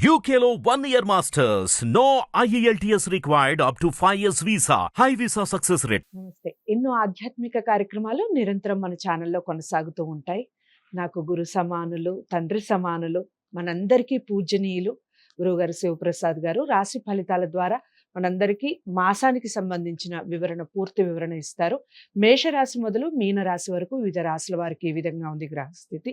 UKLO 1 year masters. No IELTS required up to 5 years visa. High visa success rate. నమస్తే. ఎన్నో ఆధ్యాత్మిక కార్యక్రమాలు నిరంతరం మన ఛానల్లో కొనసాగుతూ ఉంటాయి. నాకు గురు సమానులు, తండ్రి సమానులు, మనందరికీ పూజనీయులు గురువుగారు శివప్రసాద్ గారు రాశి ఫలితాల ద్వారా మనందరికీ మాసానికి సంబంధించిన పూర్తి వివరణ ఇస్తారు. మేషరాశి మొదలు మీనరాశి వరకు వివిధ రాశుల వారికి ఏ విధంగా ఉంది గ్రహస్థితి,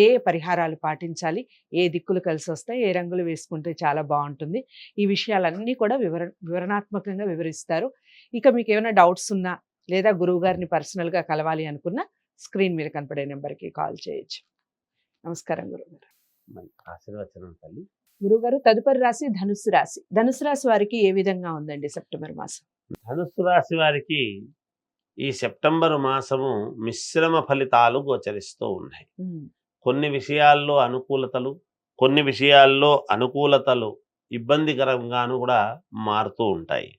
ఏ పరిహారాలు పాటించాలి, ఏ దిక్కులు కలిసి వస్తాయి, ఏ రంగులు వేసుకుంటే చాలా బాగుంటుంది, ఈ విషయాలన్నీ కూడా వివరణాత్మకంగా వివరిస్తారు. ఇక మీకు ఏమైనా డౌట్స్ ఉన్నా లేదా గురువు గారిని పర్సనల్గా కలవాలి అనుకున్నా స్క్రీన్ మీద కనపడే నెంబర్కి కాల్ చేయొచ్చు. నమస్కారం గురుగారు. ఆశీర్వచనం తల్లి. గురుగారు, తదుపరి రాశి ధనుస్సు రాశి. ధనుస్సు రాశి వారికి ఏ విధంగా ఉందండి సెప్టెంబర్ మాసం? ధనుస్సు రాశి వారికి ఈ సెప్టెంబర్ మాసము మిశ్రమ ఫలితాలు గోచరిస్తూ ఉన్నాయి. కొన్ని విషయాల్లో అనుకూలతలు, కొన్ని విషయాల్లో అనుకూలతలు ఇబ్బందికరంగాను కూడా మారుతూ ఉంటాయి.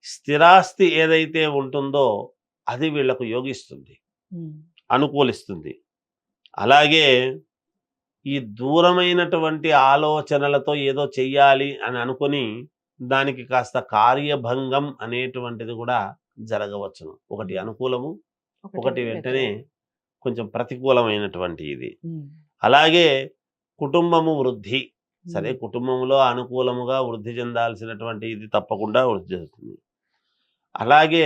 స్థిరాస్తి ఏదైతే ఉంటుందో అది వీళ్లకు యోగిస్తుంది, అనుకూలిస్తుంది. అలాగే ఈ దూరమైనటువంటి ఆలోచనలతో ఏదో చెయ్యాలి అని అనుకుని దానికి కాస్త కార్యభంగం అనేటువంటిది కూడా జరగవచ్చును. ఒకటి అనుకూలము, ఒకటి వెంటనే కొంచెం ప్రతికూలమైనటువంటి ఇది. అలాగే కుటుంబము వృద్ధి, సరే కుటుంబంలో అనుకూలముగా వృద్ధి చెందాల్సినటువంటి ఇది తప్పకుండా వృద్ధి చెందుతుంది. అలాగే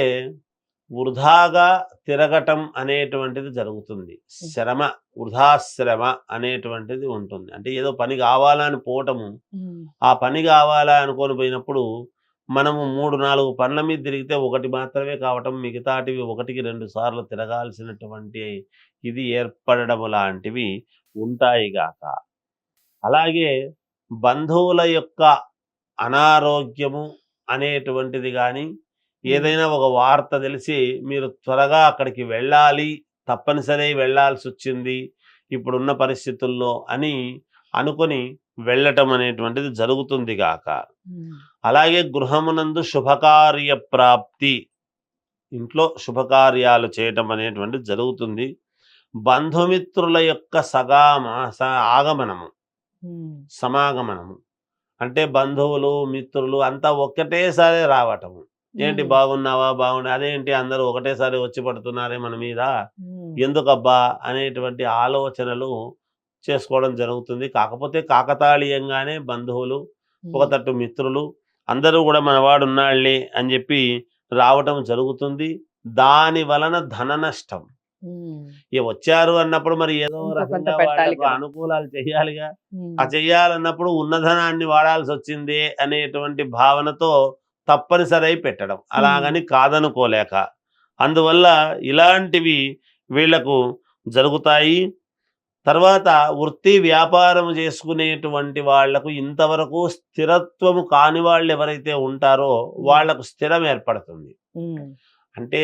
వృధాగా తిరగటం అనేటువంటిది జరుగుతుంది. శ్రమ, వృధాశ్రమ అనేటువంటిది ఉంటుంది. అంటే ఏదో పని కావాలని పోవటము, ఆ పని కావాలా అనుకొని పోయినప్పుడు మనము 3-4 పనుల మీద తిరిగితే ఒకటి మాత్రమే కావటం, మిగతాటివి 1-2 సార్లు తిరగాల్సినటువంటి ఇది ఏర్పడడం లాంటివి ఉంటాయి గాక. అలాగే బంధువుల యొక్క అనారోగ్యము అనేటువంటిది కానీ, ఏదైనా ఒక వార్త తెలిసి మీరు త్వరగా అక్కడికి వెళ్ళాలి, తప్పనిసరి వెళ్ళాల్సి వచ్చింది ఇప్పుడున్న పరిస్థితుల్లో అని అనుకొని వెళ్ళటం అనేటువంటిది జరుగుతుంది గాక. అలాగే గృహమునందు శుభకార్య ప్రాప్తి, ఇంట్లో శుభకార్యాలు చేయటం అనేటువంటిది జరుగుతుంది. బంధుమిత్రుల యొక్క ఆగమనము, సమాగమనము, అంటే బంధువులు మిత్రులు అంతా ఒక్కటేసారి రావటము. ఏంటి బాగున్నావా, బాగున్నా, అదేంటి అందరూ ఒకటేసారి వచ్చి పడుతున్నారే మన మీద, ఎందుకబ్బా అనేటువంటి ఆలోచనలు చేసుకోవడం జరుగుతుంది. కాకపోతే కాకతాళీయంగానే బంధువులు, ఒక తట్టు మిత్రులు అందరూ కూడా మనవాడు ఉన్నాళ్ళే అని చెప్పి రావటం జరుగుతుంది. దాని వలన ధన నష్టం. వచ్చారు అన్నప్పుడు మరి ఏదో రకంగా వాళ్ళకు అనుకూలాలు చెయ్యాలిగా. ఆ చెయ్యాలన్నప్పుడు ఉన్నధనాన్ని వాడాల్సి వచ్చిందే అనేటువంటి భావనతో తప్పనిసరి పెట్టడం, అలాగని కాదనుకోలేక, అందువల్ల ఇలాంటివి వీళ్లకు జరుగుతాయి. తర్వాత వృత్తి వ్యాపారం చేసుకునేటువంటి వాళ్లకు ఇంతవరకు స్థిరత్వము కాని వాళ్ళు ఎవరైతే ఉంటారో వాళ్లకు స్థిరం ఏర్పడుతుంది. అంటే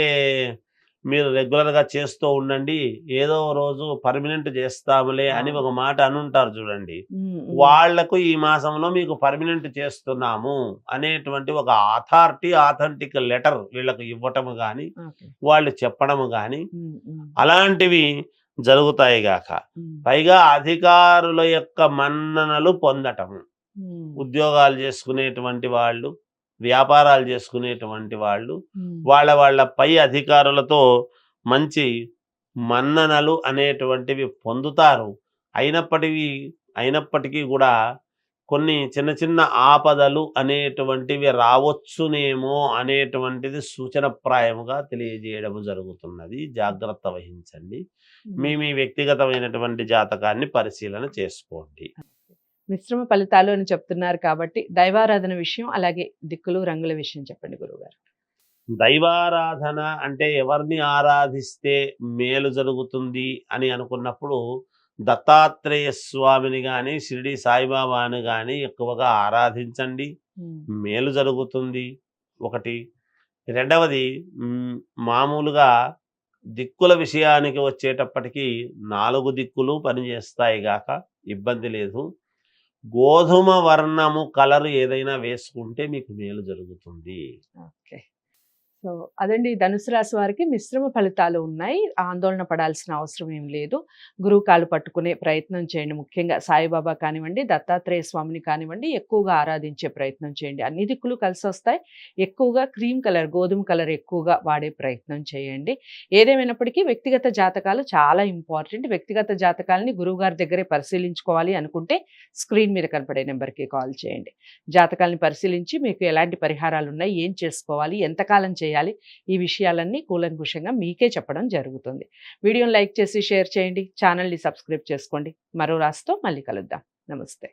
మీరు రెగ్యులర్గా చేస్తూ ఉండండి, ఏదో రోజు పర్మనెంట్ చేస్తాములే అని ఒక మాట అనుంటారు చూడండి, వాళ్లకు ఈ మాసంలో మీకు పర్మనెంట్ చేస్తున్నాము అనేటువంటి ఒక ఆథెంటిక్ లెటర్ వీళ్ళకు ఇవ్వటము కానీ, వాళ్ళు చెప్పడము కానీ అలాంటివి జరుగుతాయి గాక. పైగా అధికారుల యొక్క మన్ననలు పొందటము, ఉద్యోగాలు చేసుకునేటువంటి వాళ్ళు, వ్యాపారాలు చేసుకునేటువంటి వాళ్ళు వాళ్ళ పై అధికారులతో మంచి మన్ననలు అనేటువంటివి పొందుతారు. అయినప్పటికీ కూడా కొన్ని చిన్న చిన్న ఆపదలు అనేటువంటివి రావచ్చునేమో అనేటువంటిది సూచనప్రాయముగా తెలియజేయడం జరుగుతున్నది. జాగ్రత్త వహించండి. మీ వ్యక్తిగతమైనటువంటి జాతకాన్ని పరిశీలన చేసుకోండి. మిశ్రమ ఫలితాలు అని చెప్తున్నారు కాబట్టి దైవారాధన విషయం, అలాగే దిక్కులు రంగుల విషయం చెప్పండి గురువుగారు. దైవారాధన అంటే ఎవరిని ఆరాధిస్తే మేలు జరుగుతుంది అని అనుకున్నప్పుడు దత్తాత్రేయ స్వామిని కానీ, షిరిడి సాయిబాబాని కానీ ఎక్కువగా ఆరాధించండి, మేలు జరుగుతుంది. ఒకటి. రెండవది, మామూలుగా దిక్కుల విషయానికి వచ్చేటప్పటికి 4 దిక్కులు పనిచేస్తాయి గాక, ఇబ్బంది లేదు. గోధుమ వర్ణము కలర్ ఏదైనా వేసుకుంటే మీకు మేలు జరుగుతుంది. ఓకే. సో అదండి, ధనుసు రాశి వారికి మిశ్రమ ఫలితాలు ఉన్నాయి. ఆందోళన పడాల్సిన అవసరం ఏం లేదు. గురువు కాలు పట్టుకునే ప్రయత్నం చేయండి. ముఖ్యంగా సాయిబాబా కానివ్వండి, దత్తాత్రేయ స్వామిని కానివ్వండి, ఎక్కువగా ఆరాధించే ప్రయత్నం చేయండి. అన్ని దిక్కులు కలిసొస్తాయి. ఎక్కువగా క్రీమ్ కలర్, గోధుమ కలర్ ఎక్కువగా వాడే ప్రయత్నం చేయండి. ఏదేమైనప్పటికీ వ్యక్తిగత జాతకాలు చాలా ఇంపార్టెంట్. వ్యక్తిగత జాతకాలని గురువుగారి దగ్గరే పరిశీలించుకోవాలి అనుకుంటే స్క్రీన్ మీద కనపడే నెంబర్కి కాల్ చేయండి. జాతకాలను పరిశీలించి మీకు ఎలాంటి పరిహారాలు ఉన్నాయి, ఏం చేసుకోవాలి, ఎంతకాలం చేయాలి, ఈ విషయాలన్నీ కూలంకుషంగా మీకే చెప్పడం జరుగుతుంది. వీడియోని లైక్ చేసి షేర్ చేయండి. ఛానల్ని సబ్స్క్రైబ్ చేసుకోండి. మరో రాశితో మళ్ళీ కలుద్దాం. నమస్తే.